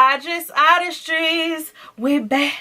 AudreysArtistry, we're back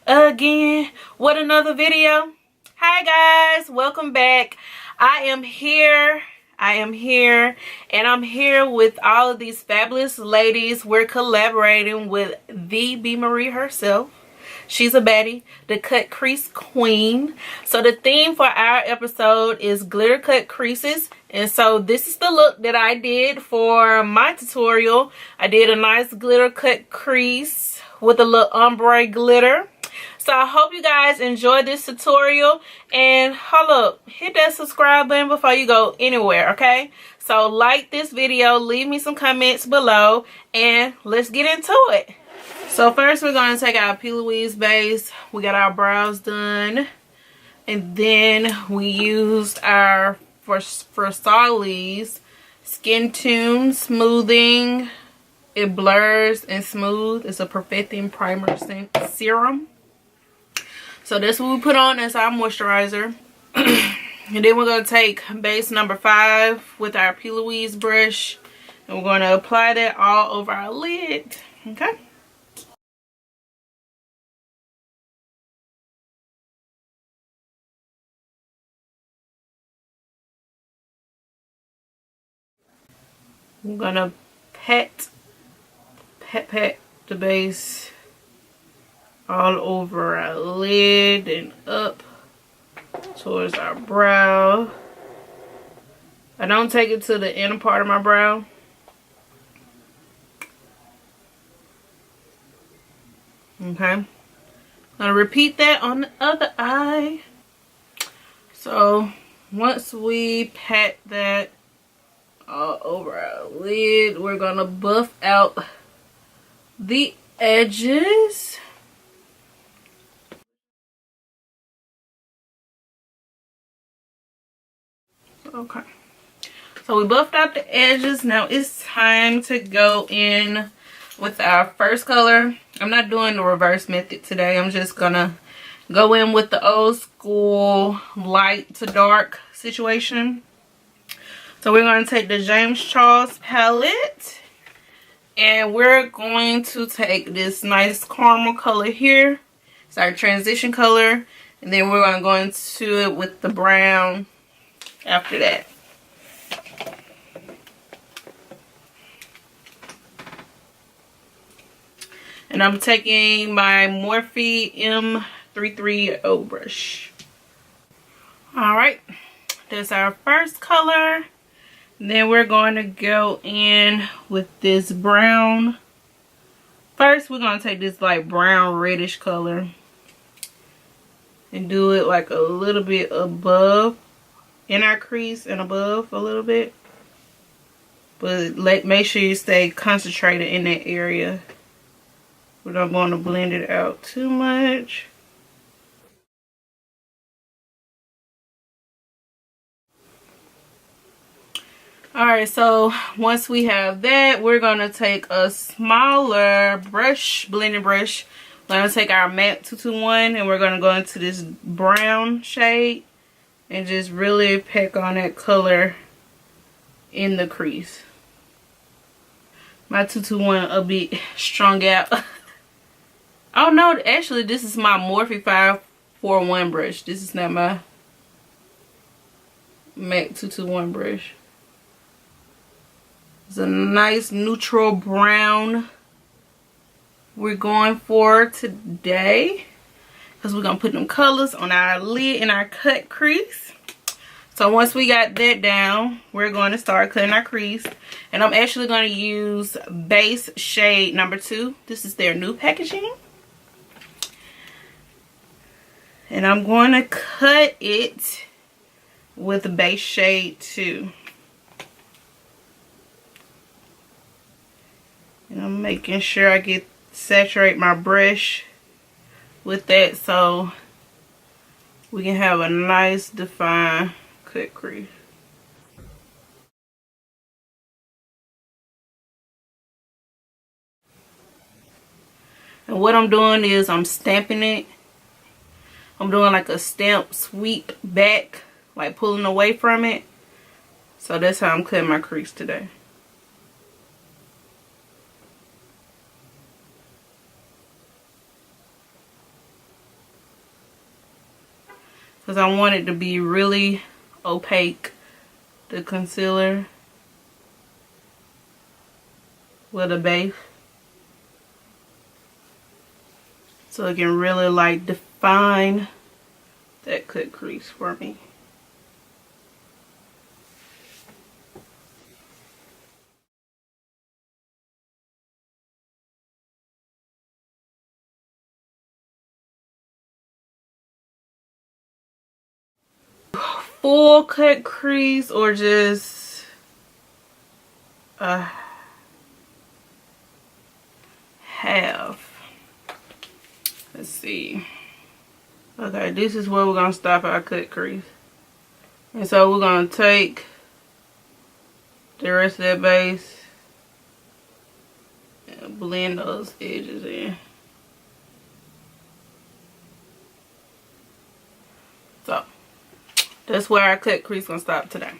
again with another video. Hi guys, welcome back. I am here, and I'm here with all of these fabulous ladies. We're collaborating with the BMARIE herself. She's a baddie, the cut crease queen. So the theme for our episode is glitter cut creases. And so this is the look that I did for my tutorial. I did a nice glitter cut crease with a little ombre glitter. So I hope you guys enjoyed this tutorial. And hold up, hit that subscribe button before you go anywhere, okay? So like this video, leave me some comments below, and let's get into it. So first we're going to take our P. Louise base. We got our brows done. And then we used our Versailles Skin Tune Smoothing. It blurs and smooth. It's a perfecting primer serum. So that's what we put on as our moisturizer. And then we're going to take base number 5 with our P. Louise brush. And we're going to apply that all over our lid. Okay. I'm gonna pat the base all over our lid and up towards our brow. I don't take it to the inner part of my brow. Okay. I'm gonna repeat that on the other eye. So once we pat that all over our lid, we're gonna buff out the edges. Okay, so we buffed out the edges. Now it's time to go in with our first color. I'm not doing the reverse method today. I'm just gonna go in with the old school light to dark situation. So we're going to take the James Charles palette, and we're going to take this nice caramel color here. It's our transition color, and then we're going to go into it with the brown after that. And I'm taking my Morphe M330 brush. Alright, that's our first color. Then we're going to go in with this brown. First, we're going to take this like brown reddish color and do it like a little bit above in our crease and above a little bit. But make sure you stay concentrated in that area. We don't want to blend it out too much. Alright, so once we have that, we're going to take a smaller brush, blending brush. We're going to take our MAC 221, and we're going to go into this brown shade and just really pack on that color in the crease. My 221 a bit strung out. Oh no, actually this is my Morphe 541 brush. This is not my MAC 221 brush. It's a nice neutral brown we're going for today, because we're going to put them colors on our lid and our cut crease. So once we got that down, we're going to start cutting our crease. And I'm actually going to use base shade number 2. This is their new packaging. And I'm going to cut it with base shade 2. And I'm making sure I saturate my brush with that so we can have a nice defined cut crease. And what I'm doing is I'm stamping it. I'm doing like a stamp sweep back, like pulling away from it. So that's how I'm cutting my crease today. because I want it to be really opaque, the concealer with a base, so it can really like define that cut crease for me. Full cut crease or just half. Let's see. Okay, this is where we're gonna stop our cut crease, and so we're gonna take the rest of that base and blend those edges in. So that's where our cut crease gonna stop today.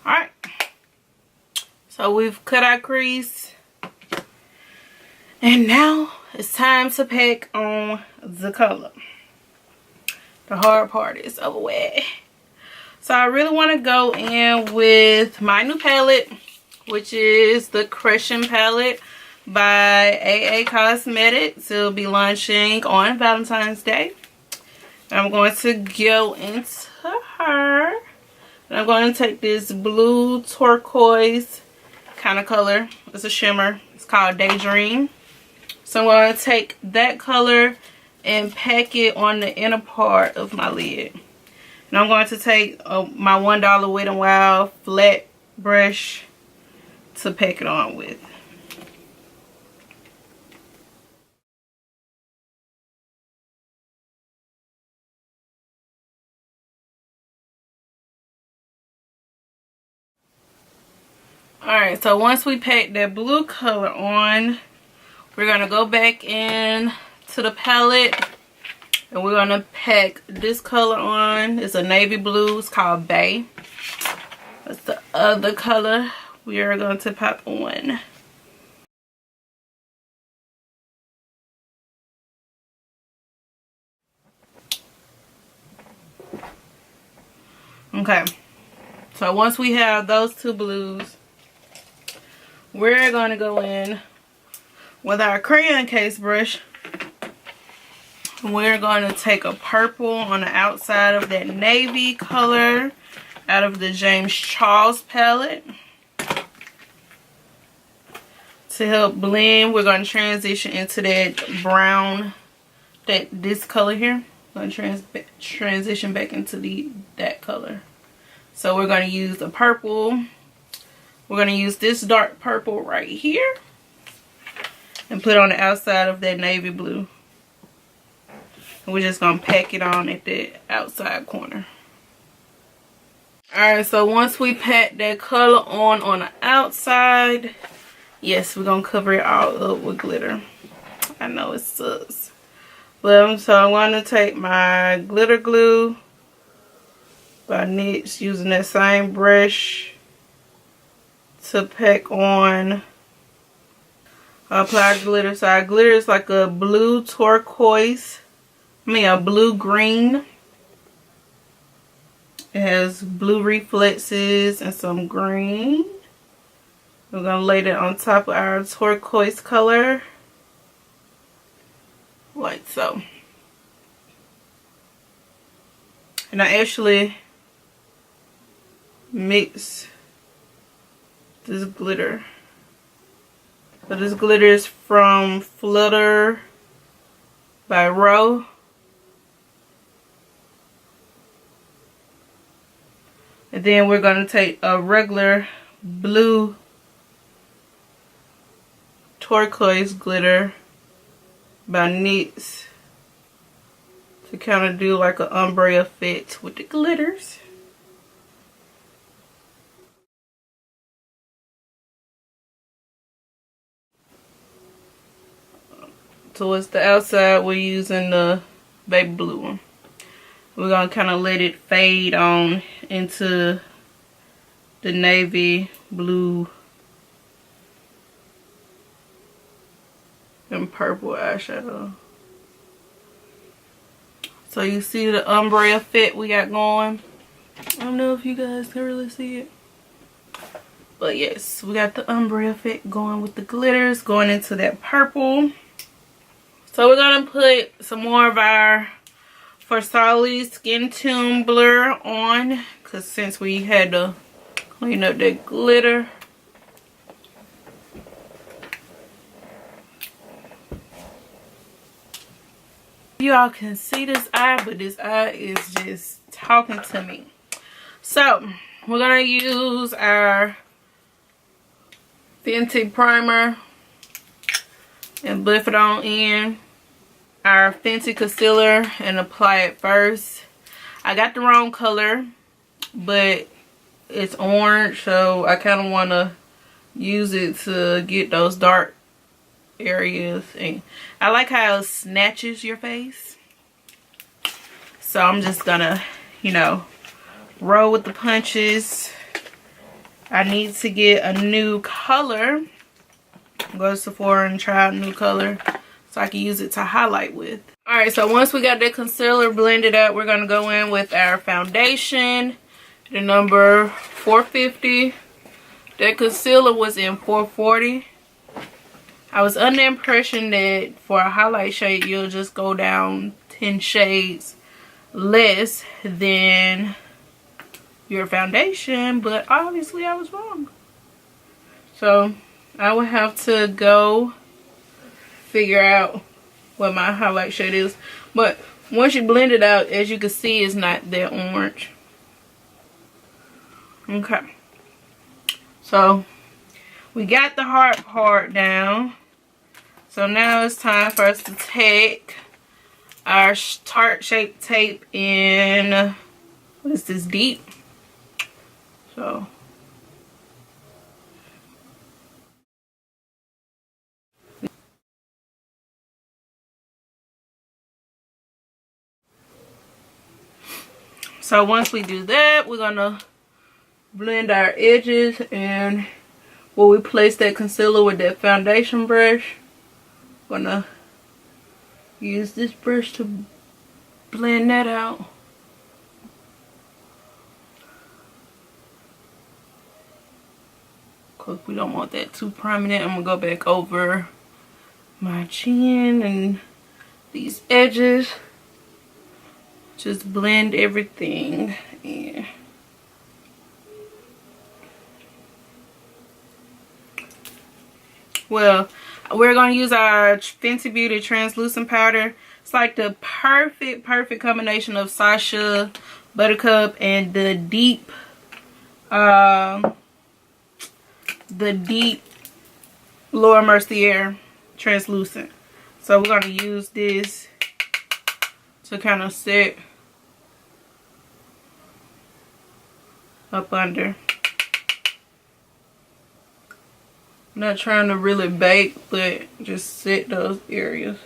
Alright, so we've cut our crease, and now it's time to pack on the color. The hard part is over with. So I really want to go in with my new palette, which is the Crushing palette by AA Cosmetics. It'll be launching on Valentine's Day. I'm going to go into her, and I'm going to take this blue turquoise kind of color. It's a shimmer. It's called Daydream. So I'm going to take that color and pack it on the inner part of my lid. And I'm going to take my $1 Wet n Wild flat brush to pack it on with. Alright, so once we pack that blue color on, we're going to go back in to the palette, and we're going to pack this color on. It's a navy blue. It's called Bay. That's the other color we are going to pop on. Okay, so once we have those two blues, we're going to go in with our crayon case brush. We're going to take a purple on the outside of that navy color out of the James Charles palette. To help blend, we're going to transition into that brown, this color here. I'm going to transition back into that color. So we're going to use the purple. We're going to use this dark purple right here and put it on the outside of that navy blue. And we're just going to pack it on at the outside corner. Alright, so once we pack that color on the outside, yes, we're going to cover it all up with glitter. I know it sucks. But so I'm going to take my glitter glue by NYX, using that same brush to pack on. Apply glitter. So our glitter is like a blue turquoise. A blue green. It has blue reflexes and some green. We're going to lay that on top of our turquoise color. Like so. And I actually mix this glitter. So this glitter is from Flutter by Row. And then we're going to take a regular blue turquoise glitter by NYX to kind of do like an ombre effect with the glitters. Towards the outside, we're using the baby blue one. We're going to kind of let it fade on into the navy blue and purple eyeshadow. So you see the ombre effect we got going. I don't know if you guys can really see it. But yes, we got the ombre effect going with the glitters, going into that purple. So we're going to put some more of our Versace Skin Tune Blur on. Because since we had to clean up that glitter. You all can see this eye, but this eye is just talking to me. So we're going to use our Fenty primer and buff it on in our Fenty concealer and apply it first. I got the wrong color, but it's orange, so I kind of want to use it to get those dark areas, and I like how it snatches your face. So I'm just gonna, you know, roll with the punches. I need to get a new color. Go to Sephora and try out a new color so I can use it to highlight with. Alright, so once we got that concealer blended out, we're gonna go in with our foundation, the number 450. That concealer was in 440. I was under the impression that for a highlight shade, you'll just go down 10 shades less than your foundation, but obviously I was wrong. So I would have to go figure out what my highlight shade is. But once you blend it out, as you can see, it's not that orange. Okay. So we got the hard part down. So now it's time for us to take our Tarte Shape Tape in, what is this, deep? So once we do that, we're gonna blend our edges, and when we place that concealer with that foundation brush, I'm gonna use this brush to blend that out. Cause we don't want that too prominent. I'm gonna go back over my chin and these edges. Just blend everything in. Well, we're going to use our Fenty Beauty translucent powder. It's like the perfect combination of Sasha, Buttercup, and the deep Laura Mercier translucent. So we're going to use this to kind of set up under. Not trying to really bake, but just set those areas.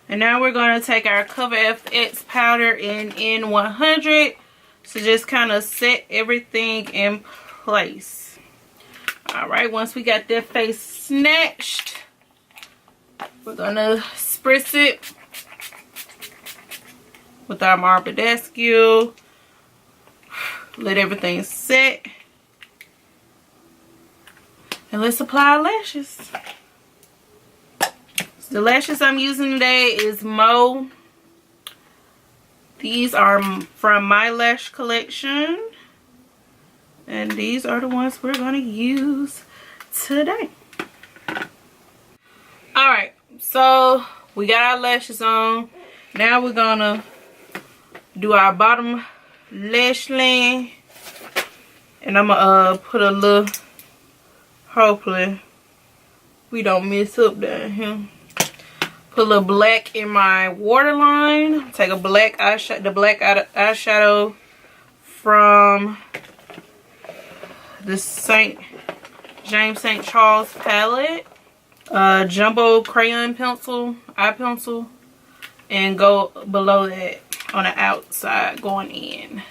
And now we're going to take our Cover FX powder in N100 to just kind of set everything in place. Alright, once we got that face snatched, we're going to spritz it with our Marble Badescu. Let everything set. And let's apply our lashes. The lashes I'm using today is Mo. These are from my lash collection. And these are the ones we're going to use today. Alright, so we got our lashes on. Now we're going to do our bottom lash line. And I'm going to put a little, hopefully we don't mess up down here. Put a little black in my waterline. Take a black eyeshadow, the black eyeshadow from the James St. Charles palette. Jumbo crayon pencil, eye pencil. and go below that on the outside going in.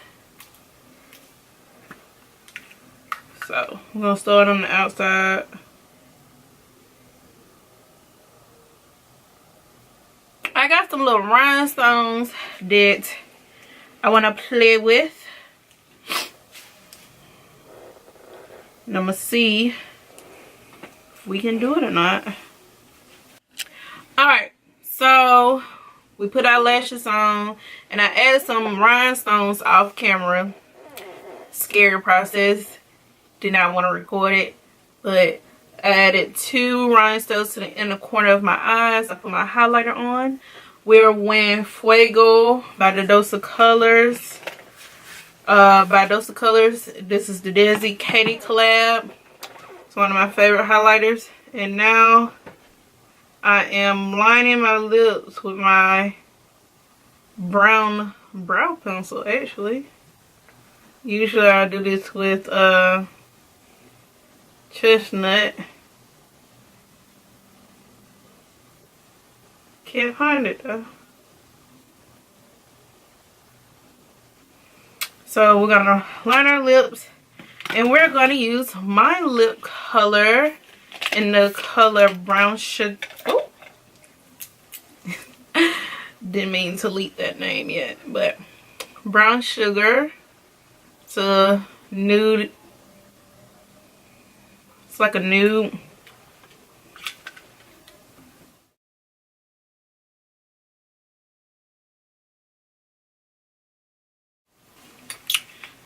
So we're gonna start on the outside. I got some little rhinestones that I want to play with. And I'm gonna see if we can do it or not. Alright, so we put our lashes on and I added some rhinestones off camera. Scary process. Did not want to record it, but I added 2 rhinestones to the inner corner of my eyes. I put my highlighter on. We're wearing Fuego by the Dose of Colors. This is the Desi Katie collab. It's one of my favorite highlighters. And now I am lining my lips with my brown brow pencil, actually. Usually I do this with chestnut. Can't find it though. So we're gonna line our lips and we're gonna use my lip color in the color brown sugar. Oh, didn't mean to leak that name yet, but brown sugar. It's a nude. It's like a nude.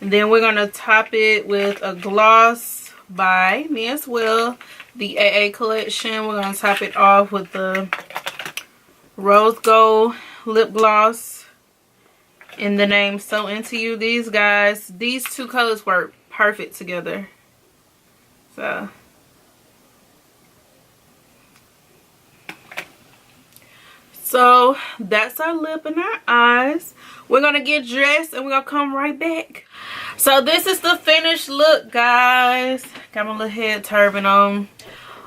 And then we're going to top it with a gloss by me as well. The AA collection. We're going to top it off with the rose gold lip gloss in the name So Into You. These 2 colors work perfect together. So that's our lip and our eyes. We're gonna get dressed and we're gonna come right back. So this is the finished look, guys. Got my little head turban on,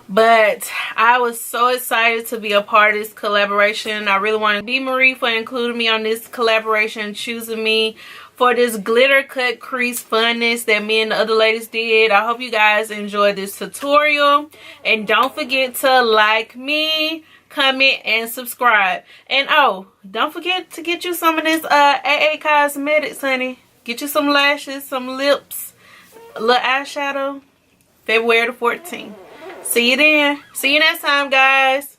but I was so excited to be a part of this collaboration. I really want to BMARIE for including me on this collaboration, choosing me for this glitter cut crease funness that me and the other ladies did. I hope you guys enjoyed this tutorial, and don't forget to like me, comment, and subscribe. And oh, don't forget to get you some of this AA Cosmetics, honey. Get you some lashes, some lips, a little eyeshadow. February the 14th. See you then. See you next time, guys.